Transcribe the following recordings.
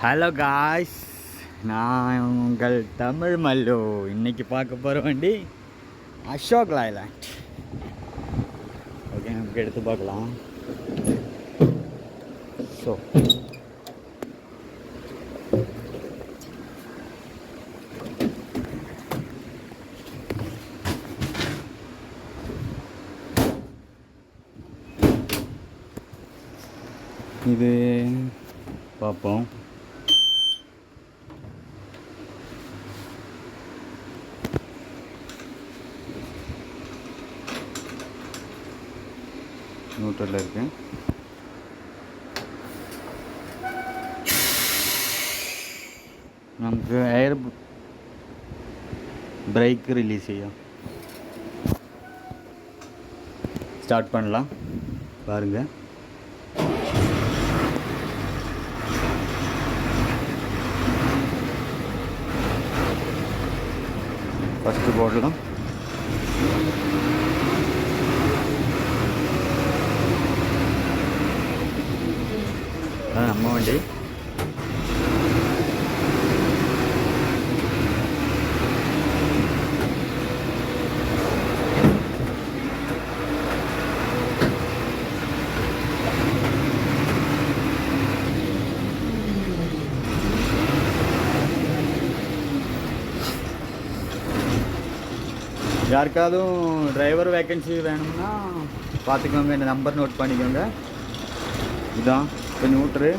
Hello guys, நான் உங்கள் தமிழ் மல்லு. இன்னைக்கு பார்க்க போகிற வண்டி அசோக் லைலாண்ட். ஓகே, நமக்கு எடுத்து பார்க்கலாம். ஸோ இது பார்ப்போம். நியூட்ரலில் இருக்கு. நமக்கு ஏர் பிரேக் ரிலீஸ் செய்யும். ஸ்டார்ட் பண்ணலாம் பாருங்கள். ஃபஸ்ட்டு போடலாம். நம்ம வண்டி யாருக்காதும் டிரைவர் வேக்கன்சி வேணும்னா பார்த்துக்கோங்க. இந்த நம்பர் நோட் பண்ணிக்கோங்க. இதுதான் இப்போ நியூட்ரு.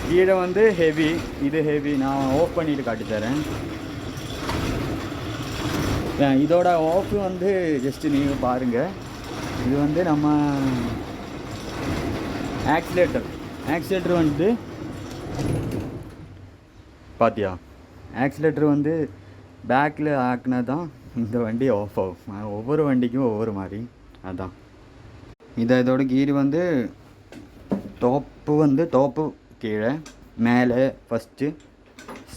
கீழே வந்து ஹெவி, இது ஹெவி. நான் ஆஃப் பண்ணிவிட்டு காட்டி தரேன். இதோட ஆஃப் வந்து ஜஸ்ட்டு நீங்கள் பாருங்கள். இது வந்து நம்ம ஆக்சிலேட்டர் வந்து பார்த்தியா, ஆக்சிலேட்டர் வந்து பேக்கில் ஆக்குனா தான் இந்த வண்டி ஆஃப் ஆகும். ஒவ்வொரு வண்டிக்கும் ஒவ்வொரு மாதிரி. அதான் இதோட கீர் வந்து டாப்பு கீழே, மேலே ஃபஸ்ட்டு,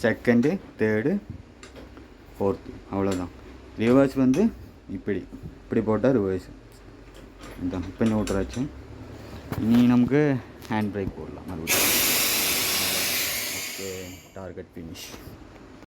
செகண்டு, தேர்டு, ஃபோர்த்து, அவ்வளோதான். ரிவர்ஸ் வந்து இப்படி போட்டால் ரிவர்ஸ். இதுதான் இப்போ நியூட்ராச்சு. இனி நமக்கு ஹேண்ட் பிரேக் போடலாம் மறுபடியும். Okay, target finish.